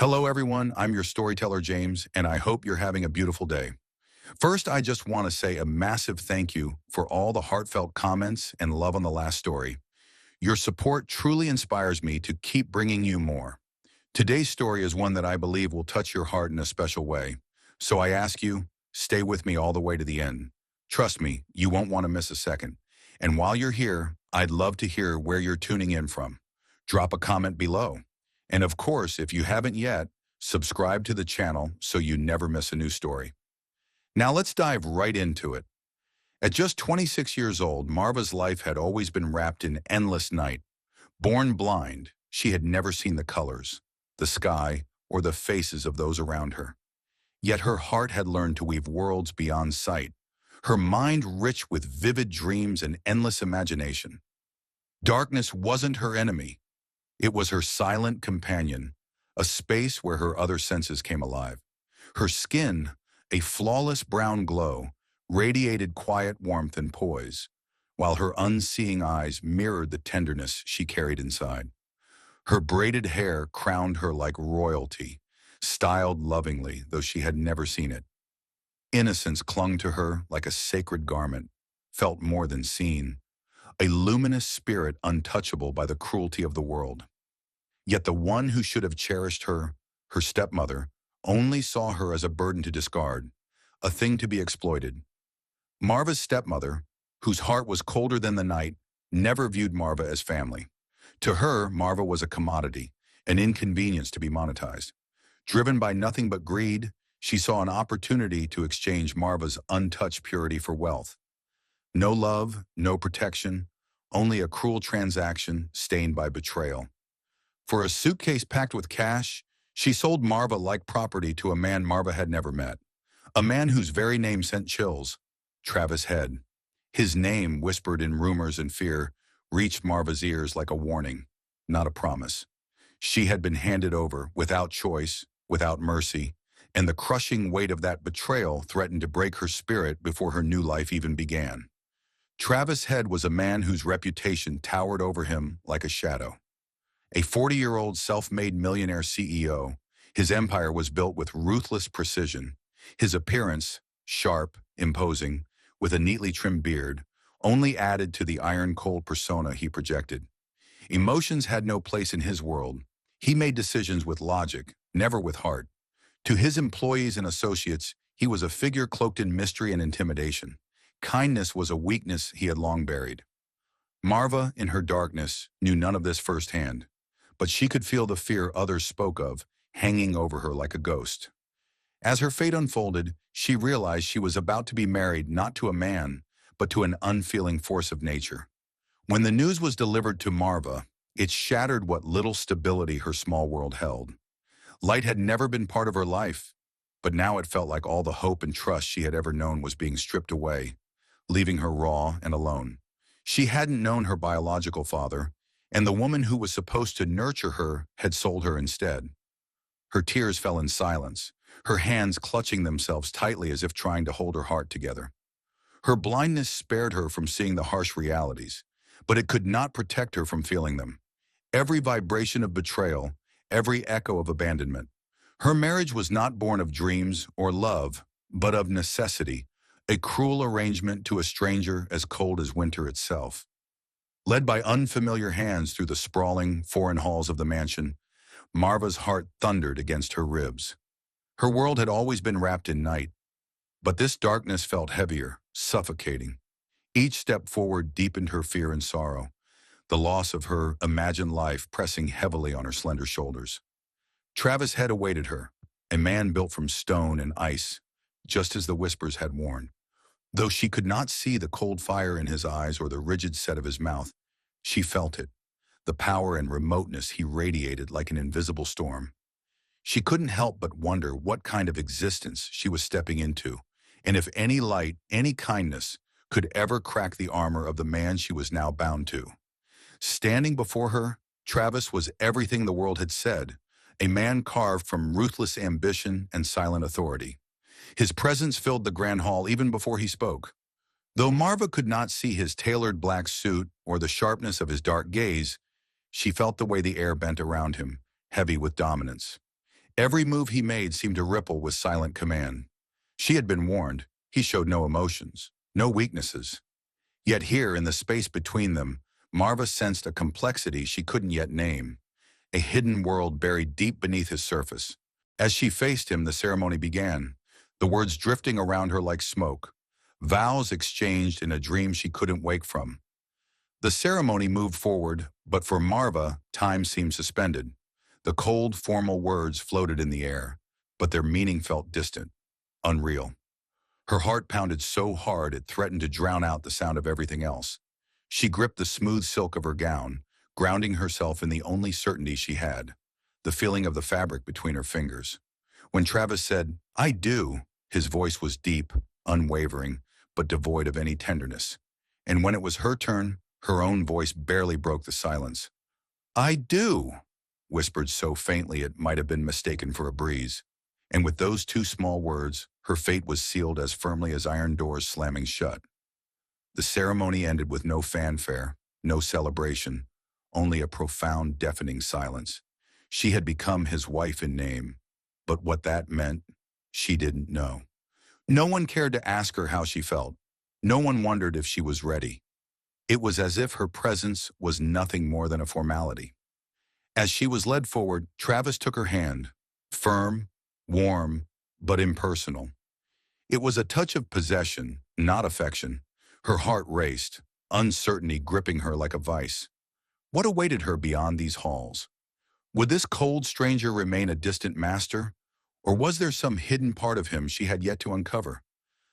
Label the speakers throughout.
Speaker 1: Hello, everyone. I'm your storyteller, James, and I hope you're having a beautiful day. First, I just want to say a massive thank you for all the heartfelt comments and love on the last story. Your support truly inspires me to keep bringing you more. Today's story is one that I believe will touch your heart in a special way. So I ask you, stay with me all the way to the end. Trust me, you won't want to miss a second. And while you're here, I'd love to hear where you're tuning in from. Drop a comment below. And of course, if you haven't yet, subscribe to the channel so you never miss a new story. Now let's dive right into it. At just 26 years old, Marva's life had always been wrapped in endless night. Born blind, she had never seen the colors, the sky, or the faces of those around her. Yet her heart had learned to weave worlds beyond sight, her mind rich with vivid dreams and endless imagination. Darkness wasn't her enemy. It was her silent companion, a space where her other senses came alive. Her skin, a flawless brown glow, radiated quiet warmth and poise, while her unseeing eyes mirrored the tenderness she carried inside. Her braided hair crowned her like royalty, styled lovingly, though she had never seen it. Innocence clung to her like a sacred garment, felt more than seen, a luminous spirit untouchable by the cruelty of the world. Yet the one who should have cherished her, her stepmother, only saw her as a burden to discard, a thing to be exploited. Marva's stepmother, whose heart was colder than the night, never viewed Marva as family. To her, Marva was a commodity, an inconvenience to be monetized. Driven by nothing but greed, she saw an opportunity to exchange Marva's untouched purity for wealth. No love, no protection, only a cruel transaction stained by betrayal. For a suitcase packed with cash, she sold Marva-like property to a man Marva had never met. A man whose very name sent chills, Travis Head. His name, whispered in rumors and fear, reached Marva's ears like a warning, not a promise. She had been handed over without choice, without mercy, and the crushing weight of that betrayal threatened to break her spirit before her new life even began. Travis Head was a man whose reputation towered over him like a shadow. A 40-year-old self-made millionaire CEO, his empire was built with ruthless precision. His appearance, sharp, imposing, with a neatly trimmed beard, only added to the iron-cold persona he projected. Emotions had no place in his world. He made decisions with logic, never with heart. To his employees and associates, he was a figure cloaked in mystery and intimidation. Kindness was a weakness he had long buried. Marva, in her darkness, knew none of this firsthand, but she could feel the fear others spoke of, hanging over her like a ghost. As her fate unfolded, she realized she was about to be married not to a man, but to an unfeeling force of nature. When the news was delivered to Marva, it shattered what little stability her small world held. Light had never been part of her life, but now it felt like all the hope and trust she had ever known was being stripped away, leaving her raw and alone. She hadn't known her biological father, and the woman who was supposed to nurture her had sold her instead. Her tears fell in silence, her hands clutching themselves tightly as if trying to hold her heart together. Her blindness spared her from seeing the harsh realities, but it could not protect her from feeling them. Every vibration of betrayal, every echo of abandonment. Her marriage was not born of dreams or love, but of necessity, a cruel arrangement to a stranger as cold as winter itself. Led by unfamiliar hands through the sprawling, foreign halls of the mansion, Marva's heart thundered against her ribs. Her world had always been wrapped in night, but this darkness felt heavier, suffocating. Each step forward deepened her fear and sorrow, the loss of her imagined life pressing heavily on her slender shoulders. Travis Head awaited her, a man built from stone and ice, just as the whispers had warned. Though she could not see the cold fire in his eyes or the rigid set of his mouth, she felt it, the power and remoteness he radiated like an invisible storm. She couldn't help but wonder what kind of existence she was stepping into, and if any light, any kindness, could ever crack the armor of the man she was now bound to. Standing before her, Travis was everything the world had said, a man carved from ruthless ambition and silent authority. His presence filled the grand hall even before he spoke. Though Marva could not see his tailored black suit or the sharpness of his dark gaze, she felt the way the air bent around him, heavy with dominance. Every move he made seemed to ripple with silent command. She had been warned. He showed no emotions, no weaknesses. Yet here, in the space between them, Marva sensed a complexity she couldn't yet name, a hidden world buried deep beneath his surface. As she faced him, the ceremony began, the words drifting around her like smoke, vows exchanged in a dream she couldn't wake from. The ceremony moved forward, but for Marva, time seemed suspended. The cold, formal words floated in the air, but their meaning felt distant, unreal. Her heart pounded so hard it threatened to drown out the sound of everything else. She gripped the smooth silk of her gown, grounding herself in the only certainty she had, the feeling of the fabric between her fingers. When Travis said, "I do," his voice was deep, unwavering, but devoid of any tenderness. And when it was her turn, her own voice barely broke the silence. "I do," whispered so faintly it might have been mistaken for a breeze. And with those two small words, her fate was sealed as firmly as iron doors slamming shut. The ceremony ended with no fanfare, no celebration, only a profound, deafening silence. She had become his wife in name, but what that meant, she didn't know. No one cared to ask her how she felt. No one wondered if she was ready. It was as if her presence was nothing more than a formality. As she was led forward, Travis took her hand, firm, warm, but impersonal. It was a touch of possession, not affection. Her heart raced, uncertainty gripping her like a vice. What awaited her beyond these halls? Would this cold stranger remain a distant master? Or was there some hidden part of him she had yet to uncover?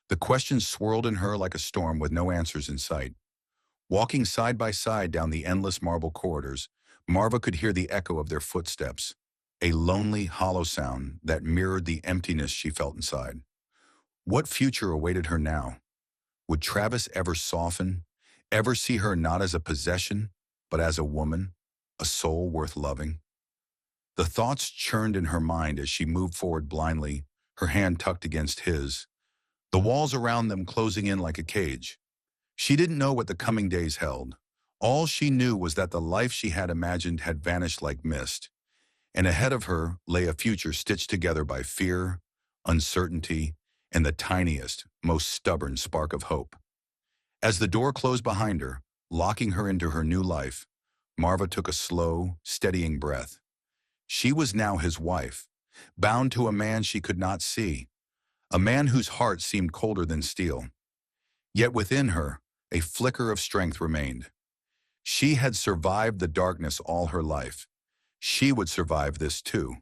Speaker 1: The questions swirled in her like a storm with no answers in sight. Walking side by side down the endless marble corridors, Marva could hear the echo of their footsteps, a lonely, hollow sound that mirrored the emptiness she felt inside. What future awaited her now? Would Travis ever soften, ever see her not as a possession, but as a woman, a soul worth loving? The thoughts churned in her mind as she moved forward blindly, her hand tucked against his, the walls around them closing in like a cage. She didn't know what the coming days held. All she knew was that the life she had imagined had vanished like mist, and ahead of her lay a future stitched together by fear, uncertainty, and the tiniest, most stubborn spark of hope. As the door closed behind her, locking her into her new life, Marva took a slow, steadying breath. She was now his wife, bound to a man she could not see, a man whose heart seemed colder than steel. Yet within her, a flicker of strength remained. She had survived the darkness all her life. She would survive this too.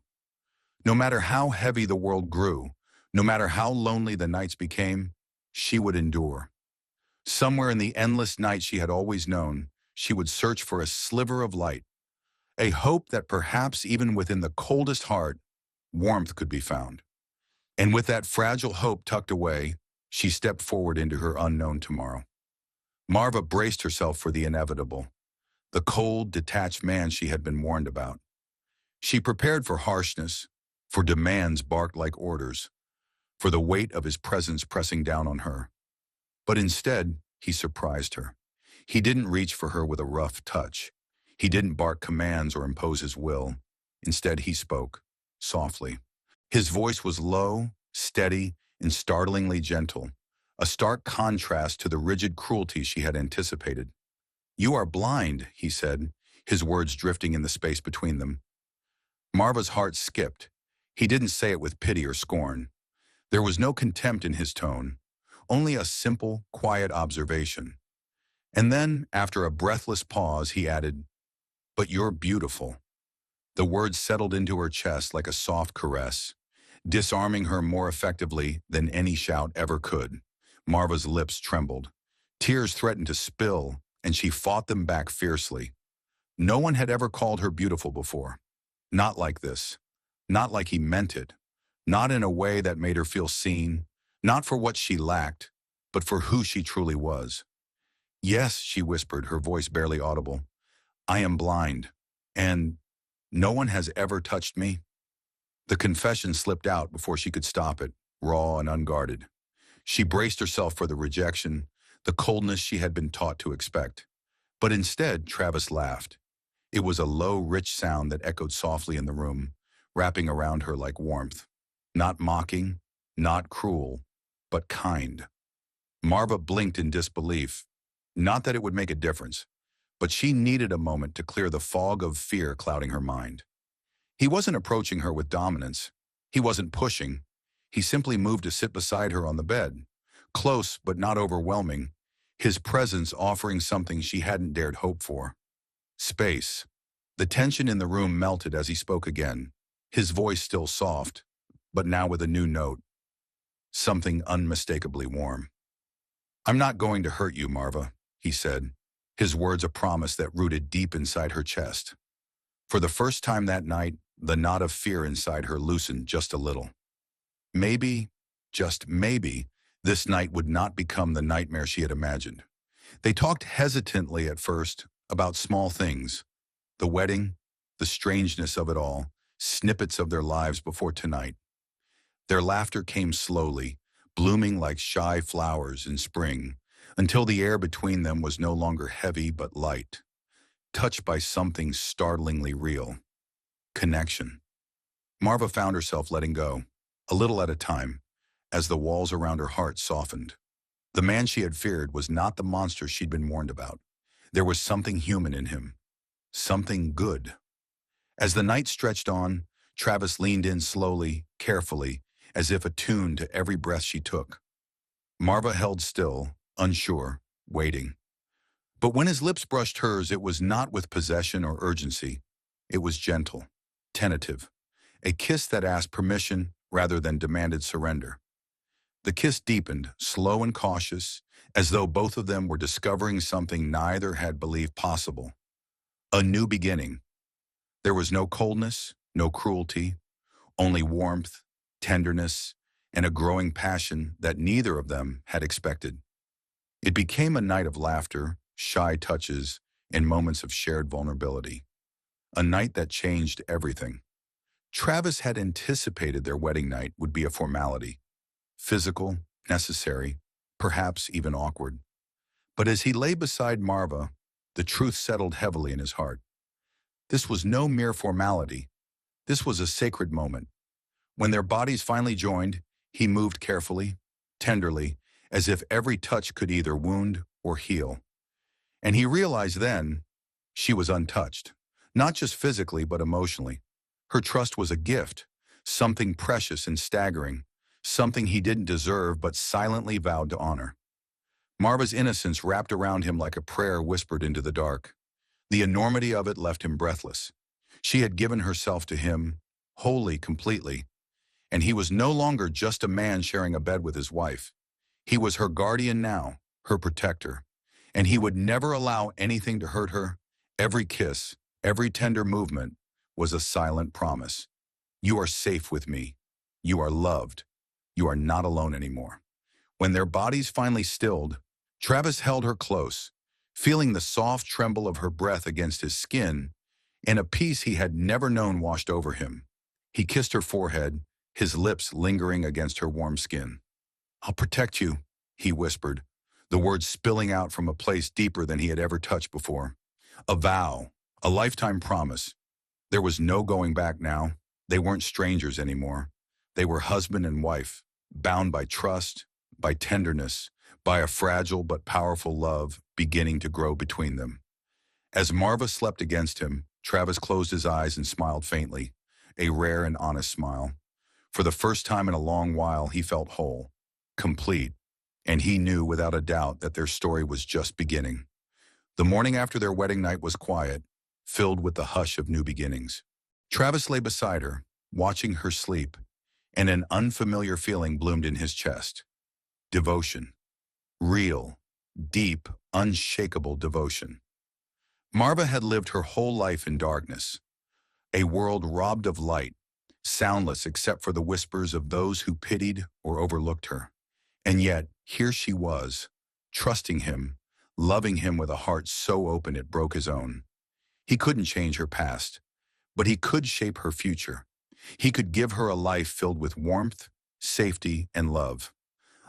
Speaker 1: No matter how heavy the world grew, no matter how lonely the nights became, she would endure. Somewhere in the endless night she had always known, she would search for a sliver of light, a hope that perhaps even within the coldest heart, warmth could be found. And with that fragile hope tucked away, she stepped forward into her unknown tomorrow. Marva braced herself for the inevitable, the cold, detached man she had been warned about. She prepared for harshness, for demands barked like orders, for the weight of his presence pressing down on her. But instead, he surprised her. He didn't reach for her with a rough touch. He didn't bark commands or impose his will. Instead, he spoke, softly. His voice was low, steady, and startlingly gentle, a stark contrast to the rigid cruelty she had anticipated. "You are blind," he said, his words drifting in the space between them. Marva's heart skipped. He didn't say it with pity or scorn. There was no contempt in his tone, only a simple, quiet observation. And then, after a breathless pause, he added, "But you're beautiful." The words settled into her chest like a soft caress, disarming her more effectively than any shout ever could. Marva's lips trembled. Tears threatened to spill, and she fought them back fiercely. No one had ever called her beautiful before. Not like this. Not like he meant it. Not in a way that made her feel seen. Not for what she lacked, but for who she truly was. "Yes," she whispered, her voice barely audible. "I am blind, and no one has ever touched me." The confession slipped out before she could stop it, raw and unguarded. She braced herself for the rejection, the coldness she had been taught to expect. But instead, Travis laughed. It was a low, rich sound that echoed softly in the room, wrapping around her like warmth. Not mocking, not cruel, but kind. Marva blinked in disbelief. Not that it would make a difference, but she needed a moment to clear the fog of fear clouding her mind. He wasn't approaching her with dominance. He wasn't pushing. He simply moved to sit beside her on the bed, close but not overwhelming, his presence offering something she hadn't dared hope for. Space. The tension in the room melted as he spoke again, his voice still soft, but now with a new note, something unmistakably warm. "I'm not going to hurt you, Marva," he said, his words a promise that rooted deep inside her chest. For the first time that night, the knot of fear inside her loosened just a little. Maybe, just maybe, this night would not become the nightmare she had imagined. They talked hesitantly at first about small things, the wedding, the strangeness of it all, snippets of their lives before tonight. Their laughter came slowly, blooming like shy flowers in spring, until the air between them was no longer heavy but light, touched by something startlingly real. Connection. Marva found herself letting go, a little at a time, as the walls around her heart softened. The man she had feared was not the monster she'd been warned about. There was something human in him, something good. As the night stretched on, Travis leaned in slowly, carefully, as if attuned to every breath she took. Marva held still, unsure, waiting. But when his lips brushed hers, it was not with possession or urgency. It was gentle, tentative, a kiss that asked permission rather than demanded surrender. The kiss deepened, slow and cautious, as though both of them were discovering something neither had believed possible. A new beginning. There was no coldness, no cruelty, only warmth, tenderness, and a growing passion that neither of them had expected. It became a night of laughter, shy touches, and moments of shared vulnerability. A night that changed everything. Travis had anticipated their wedding night would be a formality, physical, necessary, perhaps even awkward. But as he lay beside Marva, the truth settled heavily in his heart. This was no mere formality. This was a sacred moment. When their bodies finally joined, he moved carefully, tenderly, as if every touch could either wound or heal. And he realized then she was untouched, not just physically but emotionally. Her trust was a gift, something precious and staggering, something he didn't deserve but silently vowed to honor. Marva's innocence wrapped around him like a prayer whispered into the dark. The enormity of it left him breathless. She had given herself to him, wholly, completely, and he was no longer just a man sharing a bed with his wife. He was her guardian now, her protector, and he would never allow anything to hurt her. Every kiss, every tender movement was a silent promise. You are safe with me. You are loved. You are not alone anymore. When their bodies finally stilled, Travis held her close, feeling the soft tremble of her breath against his skin, and a peace he had never known washed over him. He kissed her forehead, his lips lingering against her warm skin. "I'll protect you," he whispered, the words spilling out from a place deeper than he had ever touched before. A vow, a lifetime promise. There was no going back now. They weren't strangers anymore. They were husband and wife, bound by trust, by tenderness, by a fragile but powerful love beginning to grow between them. As Marva slept against him, Travis closed his eyes and smiled faintly, a rare and honest smile. For the first time in a long while, he felt whole, complete, and he knew without a doubt that their story was just beginning. The morning after their wedding night was quiet, filled with the hush of new beginnings. Travis lay beside her, watching her sleep, and an unfamiliar feeling bloomed in his chest. Devotion. Real, deep, unshakable devotion. Marva had lived her whole life in darkness, a world robbed of light, soundless except for the whispers of those who pitied or overlooked her. And yet, here she was, trusting him, loving him with a heart so open it broke his own. He couldn't change her past, but he could shape her future. He could give her a life filled with warmth, safety, and love,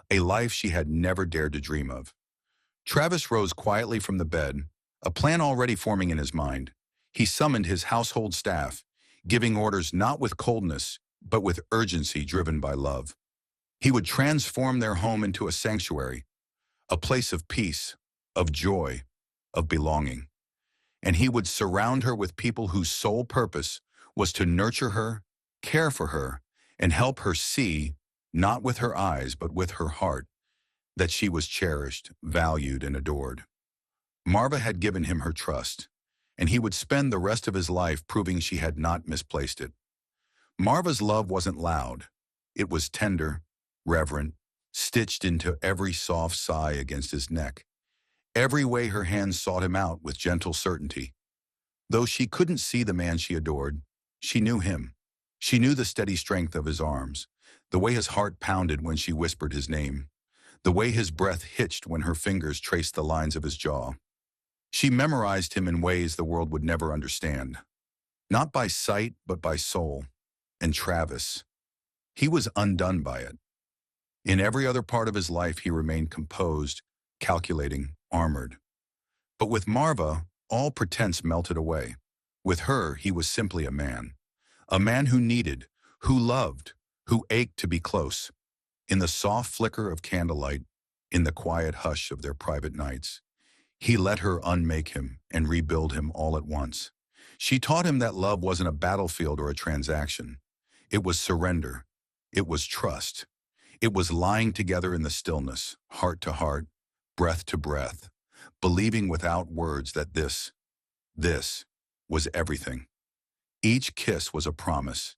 Speaker 1: a life she had never dared to dream of. Travis rose quietly from the bed, a plan already forming in his mind. He summoned his household staff, giving orders not with coldness, but with urgency driven by love. He would transform their home into a sanctuary, a place of peace, of joy, of belonging. And he would surround her with people whose sole purpose was to nurture her, care for her, and help her see, not with her eyes but with her heart, that she was cherished, valued, and adored. Marva had given him her trust, and he would spend the rest of his life proving she had not misplaced it. Marva's love wasn't loud. It was tender, reverent, stitched into every soft sigh against his neck, every way her hands sought him out with gentle certainty. Though she couldn't see the man she adored, she knew him. She knew the steady strength of his arms, the way his heart pounded when she whispered his name, the way his breath hitched when her fingers traced the lines of his jaw. She memorized him in ways the world would never understand, not by sight but by soul. And Travis, he was undone by it. In every other part of his life he remained composed, calculating, armored. But with Marva, all pretense melted away. With her, he was simply a man who needed, who loved, who ached to be close. In the soft flicker of candlelight, in the quiet hush of their private nights, he let her unmake him and rebuild him all at once. She taught him that love wasn't a battlefield or a transaction. It was surrender. It was trust. It was lying together in the stillness, heart to heart, breath to breath, believing without words that this was everything. Each kiss was a promise,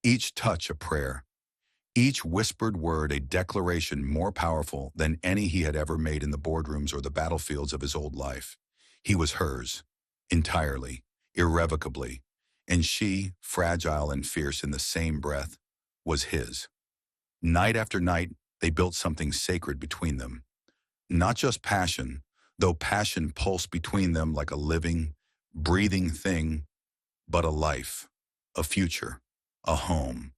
Speaker 1: each touch a prayer, each whispered word a declaration more powerful than any he had ever made in the boardrooms or the battlefields of his old life. He was hers, entirely, irrevocably, and she, fragile and fierce in the same breath, was his. Night after night, they built something sacred between them. Not just passion, though passion pulsed between them like a living, breathing thing, but a life, a future, a home,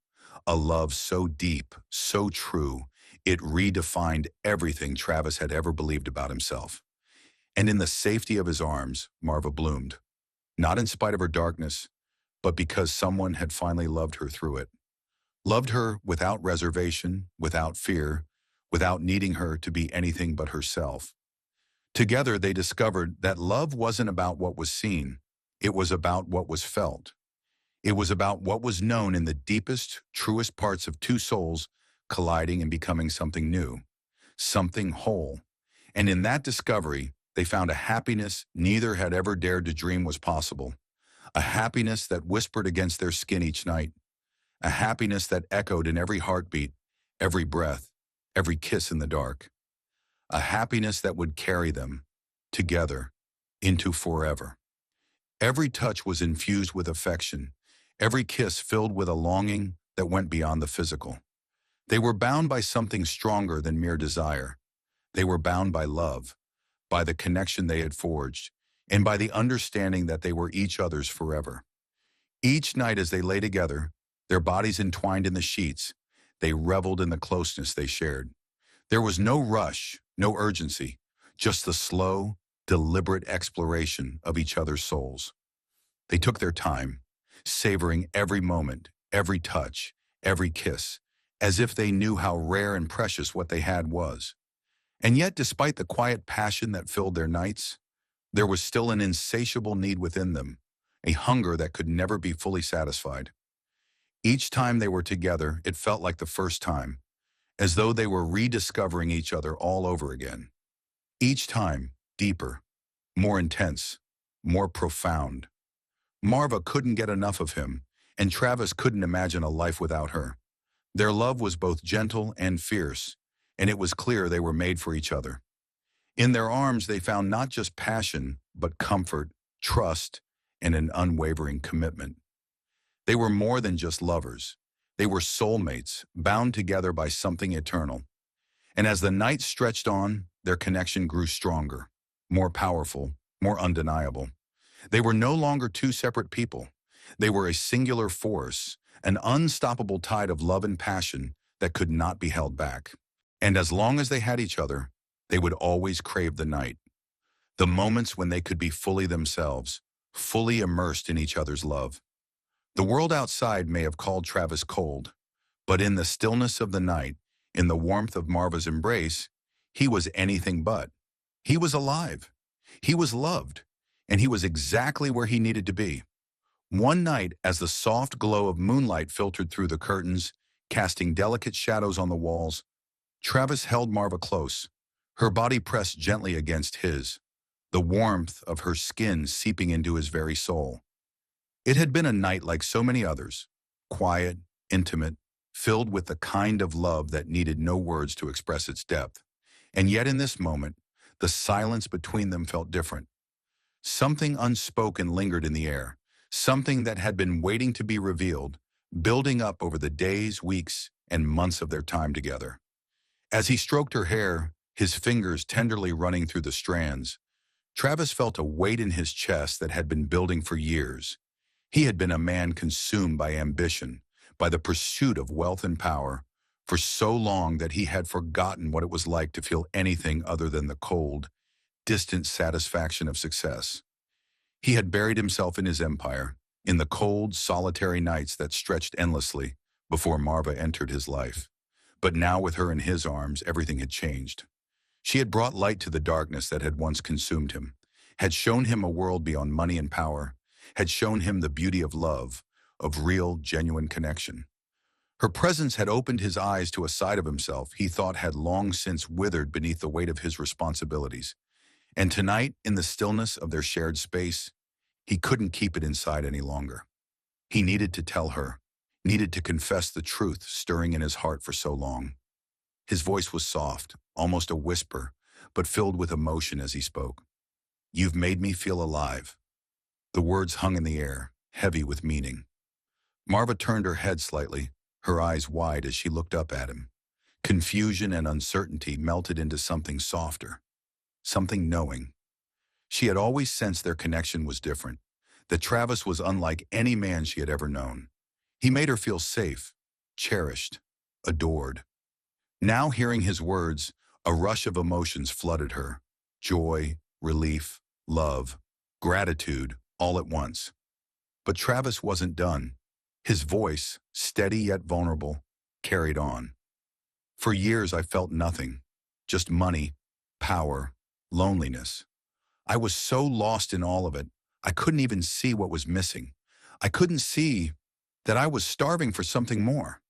Speaker 1: a love so deep, so true, it redefined everything Travis had ever believed about himself. And in the safety of his arms, Marva bloomed, not in spite of her darkness, but because someone had finally loved her through it. Loved her without reservation, without fear, without needing her to be anything but herself. Together they discovered that love wasn't about what was seen, it was about what was felt. It was about what was known in the deepest, truest parts of two souls colliding and becoming something new, something whole. And in that discovery, they found a happiness neither had ever dared to dream was possible, a happiness that whispered against their skin each night, a happiness that echoed in every heartbeat, every breath, every kiss in the dark, a happiness that would carry them, together, into forever. Every touch was infused with affection, every kiss filled with a longing that went beyond the physical. They were bound by something stronger than mere desire. They were bound by love, by the connection they had forged, and by the understanding that they were each other's forever. Each night as they lay together, their bodies entwined in the sheets, they reveled in the closeness they shared. There was no rush, no urgency, just the slow, deliberate exploration of each other's souls. They took their time, savoring every moment, every touch, every kiss, as if they knew how rare and precious what they had was. And yet, despite the quiet passion that filled their nights, there was still an insatiable need within them, a hunger that could never be fully satisfied. Each time they were together, it felt like the first time, as though they were rediscovering each other all over again. Each time, deeper, more intense, more profound. Marva couldn't get enough of him, and Travis couldn't imagine a life without her. Their love was both gentle and fierce, and it was clear they were made for each other. In their arms, they found not just passion, but comfort, trust, and an unwavering commitment. They were more than just lovers. They were soulmates, bound together by something eternal. And as the night stretched on, their connection grew stronger, more powerful, more undeniable. They were no longer two separate people. They were a singular force, an unstoppable tide of love and passion that could not be held back. And as long as they had each other, they would always crave the night, the moments when they could be fully themselves, fully immersed in each other's love. The world outside may have called Travis cold, but in the stillness of the night, in the warmth of Marva's embrace, he was anything but. He was alive. He was loved. And he was exactly where he needed to be. One night, as the soft glow of moonlight filtered through the curtains, casting delicate shadows on the walls, Travis held Marva close, her body pressed gently against his, the warmth of her skin seeping into his very soul. It had been a night like so many others, quiet, intimate, filled with the kind of love that needed no words to express its depth. And yet in this moment, the silence between them felt different. Something unspoken lingered in the air, something that had been waiting to be revealed, building up over the days, weeks, and months of their time together. As he stroked her hair, his fingers tenderly running through the strands, Travis felt a weight in his chest that had been building for years. He had been a man consumed by ambition, by the pursuit of wealth and power, for so long that he had forgotten what it was like to feel anything other than the cold, distant satisfaction of success. He had buried himself in his empire, in the cold, solitary nights that stretched endlessly before Marva entered his life. But now with her in his arms, everything had changed. She had brought light to the darkness that had once consumed him, had shown him a world beyond money and power, had shown him the beauty of love, of real, genuine connection. Her presence had opened his eyes to a side of himself he thought had long since withered beneath the weight of his responsibilities. And tonight, in the stillness of their shared space, he couldn't keep it inside any longer. He needed to tell her, needed to confess the truth stirring in his heart for so long. His voice was soft, almost a whisper, but filled with emotion as he spoke. "You've made me feel alive." The words hung in the air, heavy with meaning. Marva turned her head slightly, her eyes wide as she looked up at him. Confusion and uncertainty melted into something softer, something knowing. She had always sensed their connection was different, that Travis was unlike any man she had ever known. He made her feel safe, cherished, adored. Now hearing his words, a rush of emotions flooded her. Joy, relief, love, gratitude, all at once. But Travis wasn't done. His voice, steady yet vulnerable, carried on. "For years I felt nothing, just money, power, loneliness. I was so lost in all of it, I couldn't even see what was missing. I couldn't see that I was starving for something more."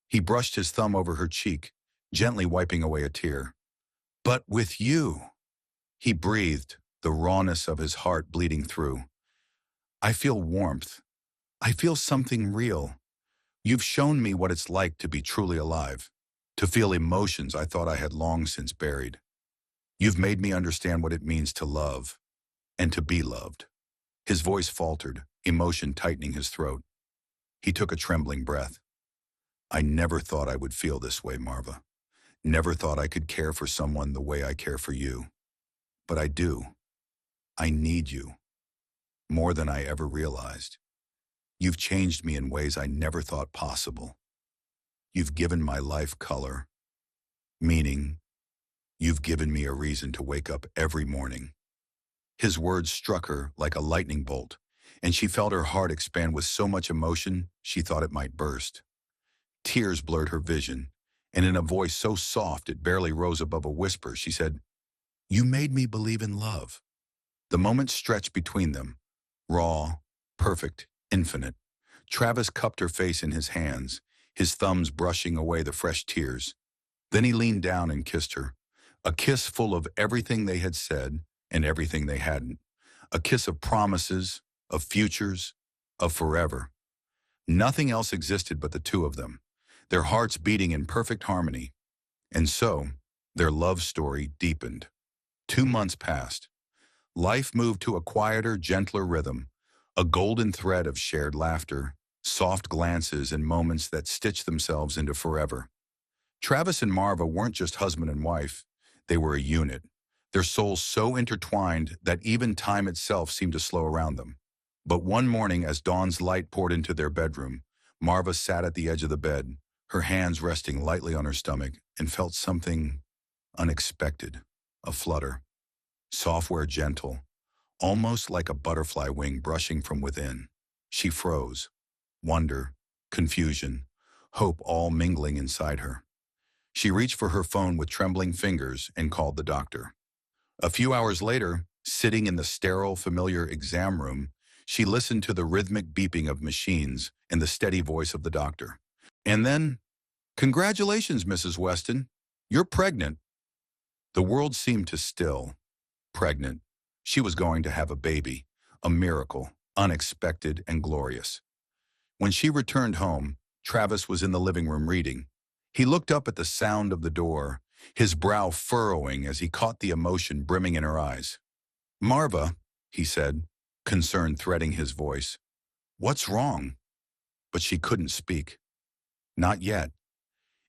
Speaker 1: He brushed his thumb over her cheek, gently wiping away a tear. "But with you," he breathed, the rawness of his heart bleeding through. "I feel warmth. I feel something real. You've shown me what it's like to be truly alive, to feel emotions I thought I had long since buried. You've made me understand what it means to love and to be loved." His voice faltered, emotion tightening his throat. He took a trembling breath. "I never thought I would feel this way, Marva. Never thought I could care for someone the way I care for you. But I do. I need you. More than I ever realized. You've changed me in ways I never thought possible. You've given my life color, meaning. You've given me a reason to wake up every morning." His words struck her like a lightning bolt, and she felt her heart expand with so much emotion she thought it might burst. Tears blurred her vision, and in a voice so soft it barely rose above a whisper, she said, "You made me believe in love." The moment stretched between them, raw, perfect, infinite. Travis cupped her face in his hands, his thumbs brushing away the fresh tears. Then he leaned down and kissed her, a kiss full of everything they had said and everything they hadn't, a kiss of promises, of futures, of forever. Nothing else existed but the two of them, their hearts beating in perfect harmony. And so, their love story deepened. 2 months passed. Life moved to a quieter, gentler rhythm, a golden thread of shared laughter, soft glances, and moments that stitched themselves into forever. Travis and Marva weren't just husband and wife, they were a unit, their souls so intertwined that even time itself seemed to slow around them. But one morning, as dawn's light poured into their bedroom, Marva sat at the edge of the bed, her hands resting lightly on her stomach, and felt something unexpected, a flutter. Software gentle, almost like a butterfly wing brushing from within. She froze. wonder, confusion, hope all mingling inside her. She reached for her phone with trembling fingers and called the doctor. A few hours later, sitting in the sterile, familiar exam room, she listened to the rhythmic beeping of machines and the steady voice of the doctor. And then, "Congratulations, Mrs. Weston. You're pregnant." The world seemed to still. Pregnant. She was going to have a baby. A miracle, unexpected and glorious. When she returned home, Travis was in the living room reading. He looked up at the sound of the door, his brow furrowing as he caught the emotion brimming in her eyes. "Marva," he said, concern threading his voice. "What's wrong?" But she couldn't speak. Not yet.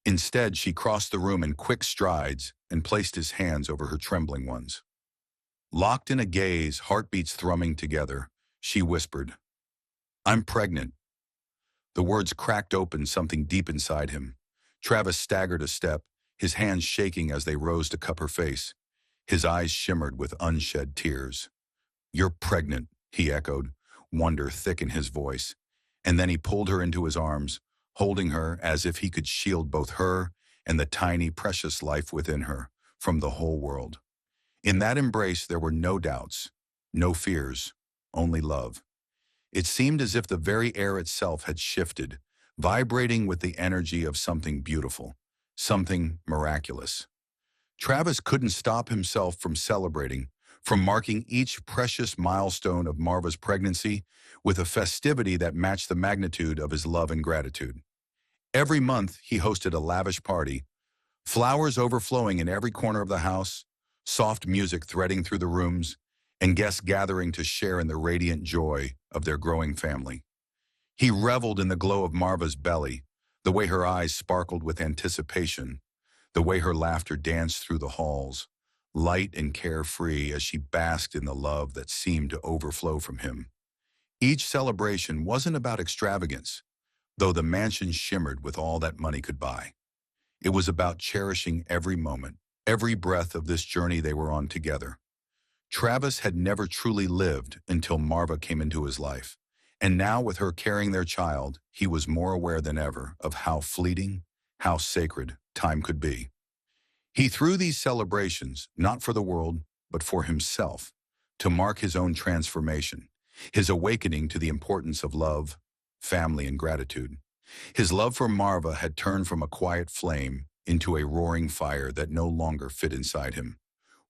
Speaker 1: Instead, she crossed the room in quick strides and placed his hands over her trembling ones. Locked in a gaze, heartbeats thrumming together, she whispered, "I'm pregnant." The words cracked open something deep inside him. Travis staggered a step, his hands shaking as they rose to cup her face. His eyes shimmered with unshed tears. "You're pregnant," he echoed, wonder thick in his voice. And then he pulled her into his arms, holding her as if he could shield both her and the tiny, precious life within her from the whole world. In that embrace, there were no doubts, no fears, only love. It seemed as if the very air itself had shifted, vibrating with the energy of something beautiful, something miraculous. Travis couldn't stop himself from celebrating, from marking each precious milestone of Marva's pregnancy with a festivity that matched the magnitude of his love and gratitude. Every month, he hosted a lavish party, flowers overflowing in every corner of the house, soft music threading through the rooms, and guests gathering to share in the radiant joy of their growing family. He reveled in the glow of Marva's belly, the way her eyes sparkled with anticipation, the way her laughter danced through the halls, light and carefree as she basked in the love that seemed to overflow from him. Each celebration wasn't about extravagance, though the mansion shimmered with all that money could buy. It was about cherishing every moment, every breath of this journey they were on together. Travis had never truly lived until Marva came into his life, and now with her carrying their child, he was more aware than ever of how fleeting, how sacred time could be. He threw these celebrations, not for the world, but for himself, to mark his own transformation, his awakening to the importance of love, family, and gratitude. His love for Marva had turned from a quiet flame into a roaring fire that no longer fit inside him.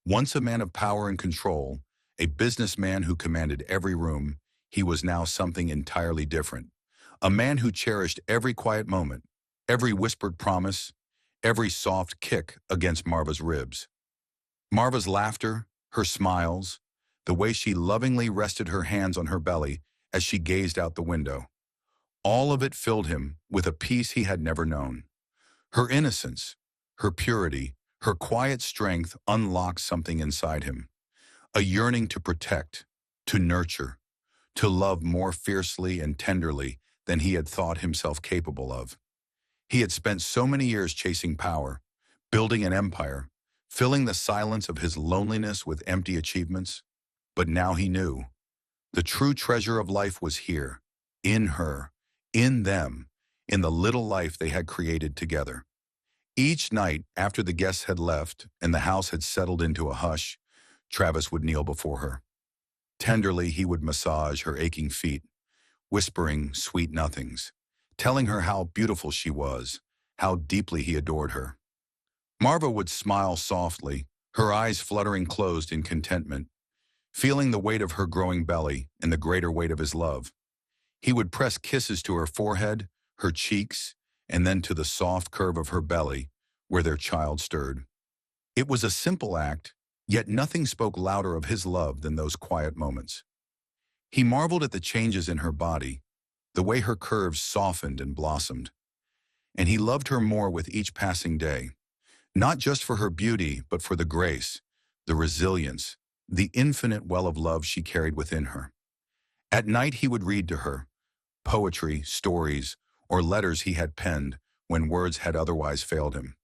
Speaker 1: Once a man of power and control, a businessman who commanded every room, he was now something entirely different. A man who cherished every quiet moment, every whispered promise, every soft kick against Marva's ribs. Marva's laughter, her smiles, the way she lovingly rested her hands on her belly as she gazed out the window. All of it filled him with a peace he had never known. Her innocence, her purity, her quiet strength unlocked something inside him. A yearning to protect, to nurture, to love more fiercely and tenderly than he had thought himself capable of. He had spent so many years chasing power, building an empire, filling the silence of his loneliness with empty achievements. But now he knew. The true treasure of life was here, in her, in them, in the little life they had created together. Each night, after the guests had left and the house had settled into a hush, Travis would kneel before her. Tenderly, he would massage her aching feet, whispering sweet nothings, telling her how beautiful she was, how deeply he adored her. Marva would smile softly, her eyes fluttering closed in contentment, feeling the weight of her growing belly and the greater weight of his love. He would press kisses to her forehead, her cheeks, and then to the soft curve of her belly, where their child stirred. It was a simple act, yet nothing spoke louder of his love than those quiet moments. He marveled at the changes in her body, the way her curves softened and blossomed. And he loved her more with each passing day, not just for her beauty, but for the grace, the resilience, the infinite well of love she carried within her. At night he would read to her, poetry, stories, or letters he had penned when words had otherwise failed him.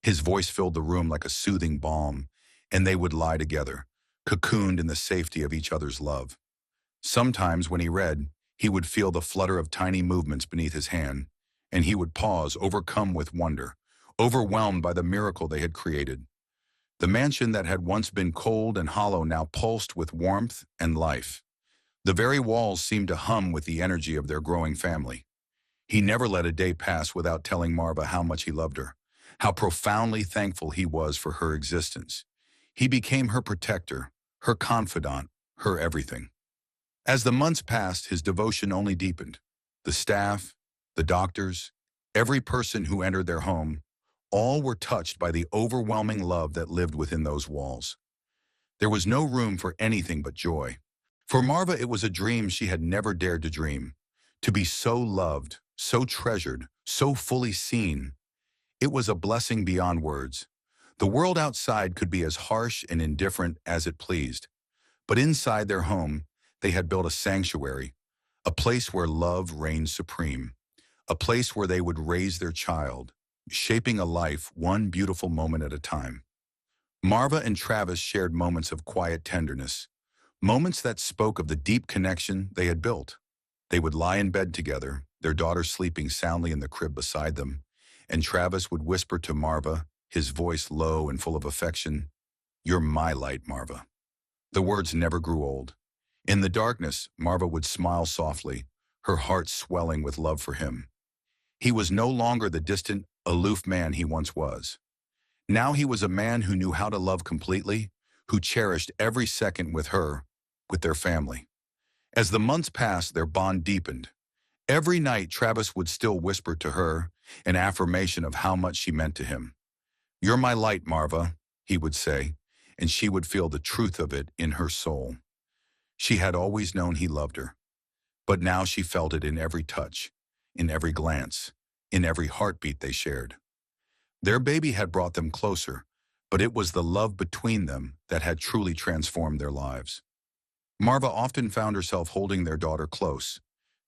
Speaker 1: His voice filled the room like a soothing balm, and they would lie together, cocooned in the safety of each other's love. Sometimes when he read, He would feel the flutter of tiny movements beneath his hand, and he would pause, overcome with wonder, overwhelmed by the miracle they had created. The mansion that had once been cold and hollow now pulsed with warmth and life. The very walls seemed to hum with the energy of their growing family. He never let a day pass without telling Marva how much he loved her, how profoundly thankful he was for her existence. He became her protector, her confidant, her everything. As the months passed, his devotion only deepened. The staff, the doctors, every person who entered their home, all were touched by the overwhelming love that lived within those walls. There was no room for anything but joy. For Marva, it was a dream she had never dared to dream. To be so loved, so treasured, so fully seen. It was a blessing beyond words. The world outside could be as harsh and indifferent as it pleased. But inside their home, they had built a sanctuary, a place where love reigned supreme, a place where they would raise their child, shaping a life one beautiful moment at a time. Marva and Travis shared moments of quiet tenderness, moments that spoke of the deep connection they had built. They would lie in bed together, their daughter sleeping soundly in the crib beside them, and Travis would whisper to Marva, his voice low and full of affection, "You're my light, Marva." The words never grew old. In the darkness, Marva would smile softly, her heart swelling with love for him. He was no longer the distant, aloof man he once was. Now he was a man who knew how to love completely, who cherished every second with her, with their family. As the months passed, their bond deepened. Every night, Travis would still whisper to her an affirmation of how much she meant to him. "You're my light, Marva," he would say, and she would feel the truth of it in her soul. She had always known he loved her, but now she felt it in every touch, in every glance, in every heartbeat they shared. Their baby had brought them closer, but it was the love between them that had truly transformed their lives. Marva often found herself holding their daughter close,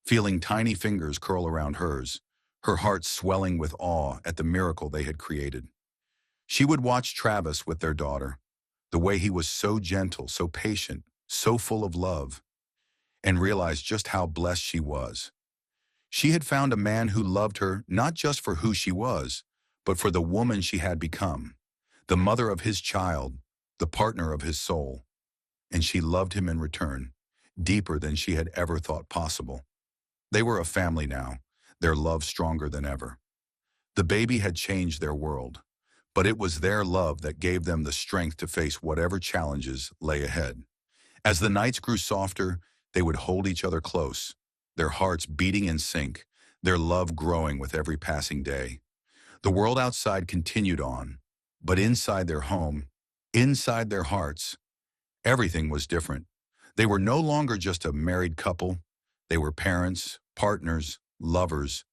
Speaker 1: feeling tiny fingers curl around hers, her heart swelling with awe at the miracle they had created. She would watch Travis with their daughter, the way he was so gentle, so patient, so full of love, and realize just how blessed she was. She had found a man who loved her not just for who she was, but for the woman she had become, the mother of his child, the partner of his soul. And she loved him in return, deeper than she had ever thought possible. They were a family now, their love stronger than ever. The baby had changed their world, but it was their love that gave them the strength to face whatever challenges lay ahead. As the nights grew softer, they would hold each other close, their hearts beating in sync, their love growing with every passing day. The world outside continued on, but inside their home, inside their hearts, everything was different. They were no longer just a married couple. They were parents, partners, lovers,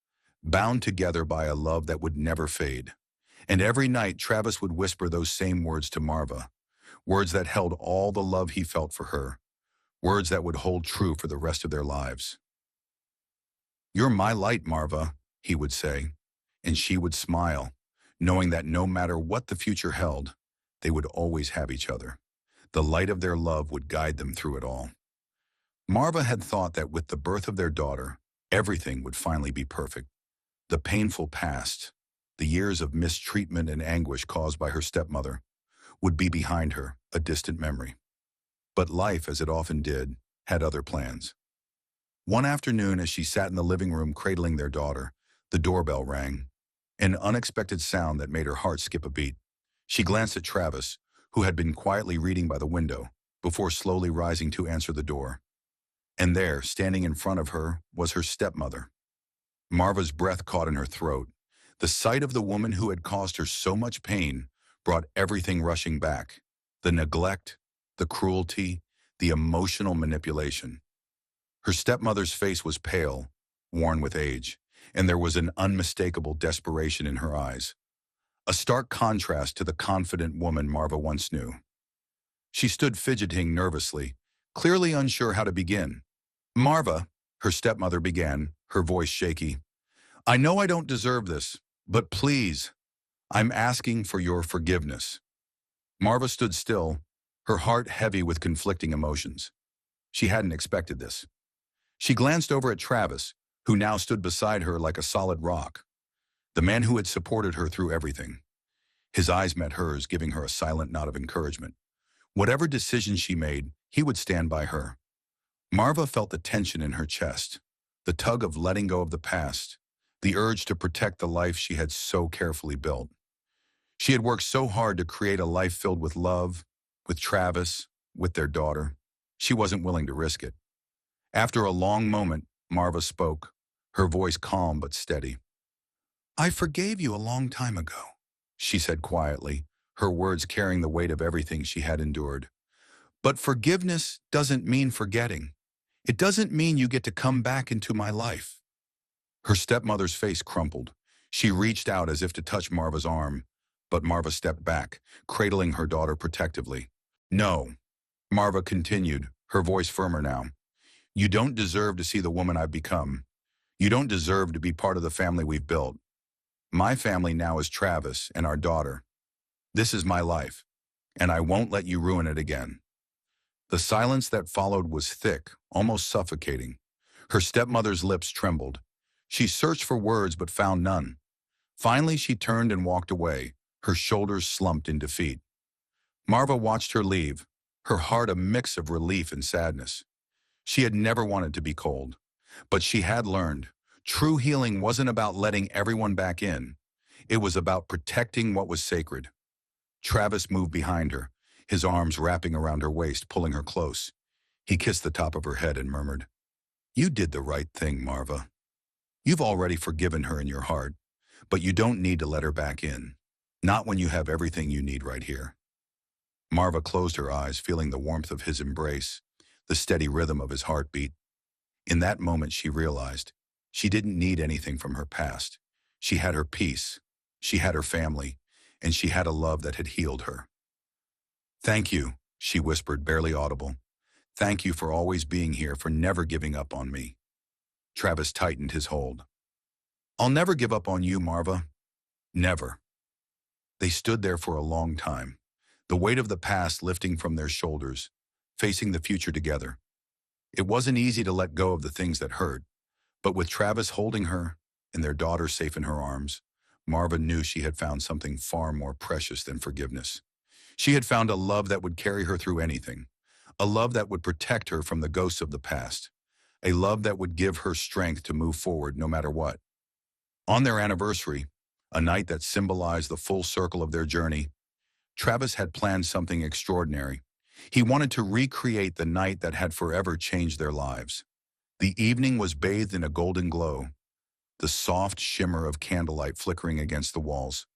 Speaker 1: bound together by a love that would never fade. And every night, Travis would whisper those same words to Marva, words that held all the love he felt for her, words that would hold true for the rest of their lives. "You're my light, Marva," he would say, and she would smile, knowing that no matter what the future held, they would always have each other. The light of their love would guide them through it all. Marva had thought that with the birth of their daughter, everything would finally be perfect. The painful past, the years of mistreatment and anguish caused by her stepmother, would be behind her, a distant memory. But life, as it often did, had other plans. One afternoon, as she sat in the living room cradling their daughter, the doorbell rang, an unexpected sound that made her heart skip a beat. She glanced at Travis, who had been quietly reading by the window, before slowly rising to answer the door. And there, standing in front of her, was her stepmother. Marva's breath caught in her throat. The sight of the woman who had caused her so much pain brought everything rushing back. The neglect, the cruelty, the emotional manipulation. Her stepmother's face was pale, worn with age, and there was an unmistakable desperation in her eyes. A stark contrast to the confident woman Marva once knew. She stood fidgeting nervously, clearly unsure how to begin. "Marva," her stepmother began, her voice shaky, "I know I don't deserve this, but please, I'm asking for your forgiveness." Marva stood still, her heart heavy with conflicting emotions. She hadn't expected this. She glanced over at Travis, who now stood beside her like a solid rock, the man who had supported her through everything. His eyes met hers, giving her a silent nod of encouragement. Whatever decision she made, he would stand by her. Marva felt the tension in her chest, the tug of letting go of the past, the urge to protect the life she had so carefully built. She had worked so hard to create a life filled with love, with Travis, with their daughter. She wasn't willing to risk it. After a long moment, Marva spoke, her voice calm but steady. "I forgave you a long time ago," she said quietly, her words carrying the weight of everything she had endured. "But forgiveness doesn't mean forgetting. It doesn't mean you get to come back into my life." Her stepmother's face crumpled. She reached out as if to touch Marva's arm, but Marva stepped back, cradling her daughter protectively. "No," Marva continued, her voice firmer now. "You don't deserve to see the woman I've become. You don't deserve to be part of the family we've built. My family now is Travis and our daughter. This is my life, and I won't let you ruin it again." The silence that followed was thick, almost suffocating. Her stepmother's lips trembled. She searched for words but found none. Finally, she turned and walked away, her shoulders slumped in defeat. Marva watched her leave, her heart a mix of relief and sadness. She had never wanted to be cold, but she had learned. True healing wasn't about letting everyone back in. It was about protecting what was sacred. Travis moved behind her, his arms wrapping around her waist, pulling her close. He kissed the top of her head and murmured, "You did the right thing, Marva. You've already forgiven her in your heart, but you don't need to let her back in. Not when you have everything you need right here." Marva closed her eyes, feeling the warmth of his embrace, the steady rhythm of his heartbeat. In that moment, she realized she didn't need anything from her past. She had her peace, she had her family, and she had a love that had healed her. "Thank you," she whispered, barely audible. "Thank you for always being here, for never giving up on me." Travis tightened his hold. "I'll never give up on you, Marva. Never." They stood there for a long time, the weight of the past lifting from their shoulders, facing the future together. It wasn't easy to let go of the things that hurt, but with Travis holding her and their daughter safe in her arms, Marva knew she had found something far more precious than forgiveness. She had found a love that would carry her through anything, a love that would protect her from the ghosts of the past, a love that would give her strength to move forward no matter what. On their anniversary, a night that symbolized the full circle of their journey, Travis had planned something extraordinary. He wanted to recreate the night that had forever changed their lives. The evening was bathed in a golden glow, the soft shimmer of candlelight flickering against the walls,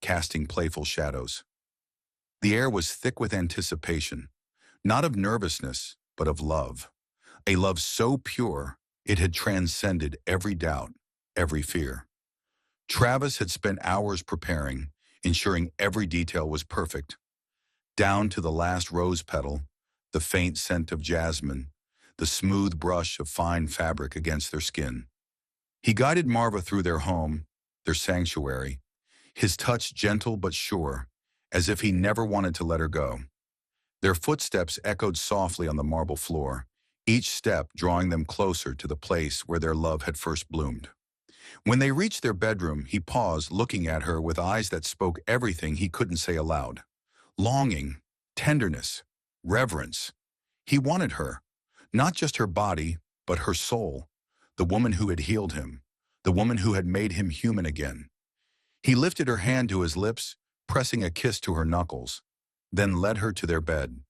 Speaker 1: casting playful shadows. The air was thick with anticipation, not of nervousness, but of love. A love so pure, it had transcended every doubt, every fear. Travis had spent hours preparing, ensuring every detail was perfect, down to the last rose petal, the faint scent of jasmine, the smooth brush of fine fabric against their skin. He guided Marva through their home, their sanctuary, his touch gentle but sure, as if he never wanted to let her go. Their footsteps echoed softly on the marble floor, each step drawing them closer to the place where their love had first bloomed. When they reached their bedroom, he paused, looking at her with eyes that spoke everything he couldn't say aloud. Longing, tenderness, reverence. He wanted her, not just her body, but her soul, the woman who had healed him, the woman who had made him human again. He lifted her hand to his lips, pressing a kiss to her knuckles, then led her to their bed,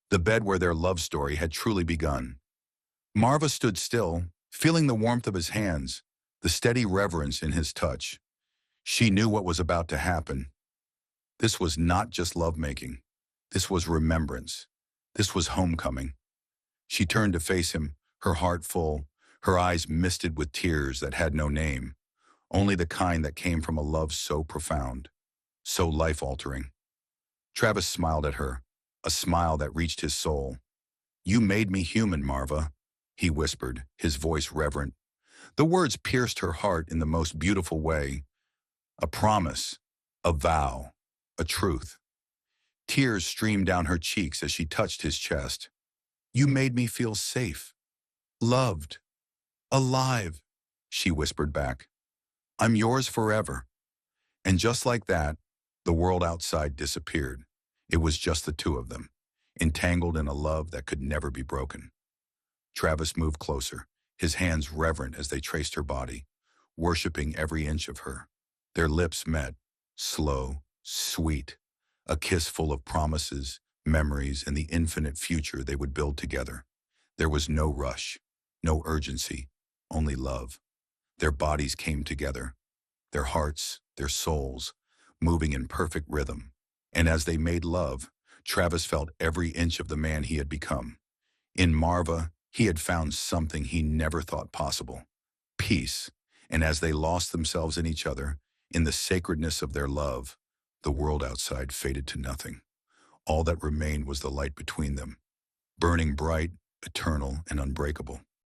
Speaker 1: the bed where their love story had truly begun. Marva stood still, feeling the warmth of his hands, the steady reverence in his touch. She knew what was about to happen. This was not just lovemaking. This was remembrance. This was homecoming. She turned to face him, her heart full, her eyes misted with tears that had no name, only the kind that came from a love so profound, so life-altering. Travis smiled at her, a smile that reached his soul. "You made me human, Marva," he whispered, his voice reverent. The words pierced her heart in the most beautiful way. A promise, a vow, a truth. Tears streamed down her cheeks as she touched his chest. "You made me feel safe. loved, alive, she whispered back. I'm yours forever. And just like that, the world outside disappeared. It was just the two of them, entangled in a love that could never be broken. Travis moved closer, his hands reverent as they traced her body, worshiping every inch of her. Their lips met, slow, sweet, a kiss full of promises, memories, and the infinite future they would build together. There was no rush, no urgency, only love. Their bodies came together, their hearts, their souls, moving in perfect rhythm. And as they made love, Travis felt every inch of the man he had become. In Marva, he had found something he never thought possible, peace. And as they lost themselves in each other, in the sacredness of their love, the world outside faded to nothing. All that remained was the light between them, burning bright, eternal, and unbreakable.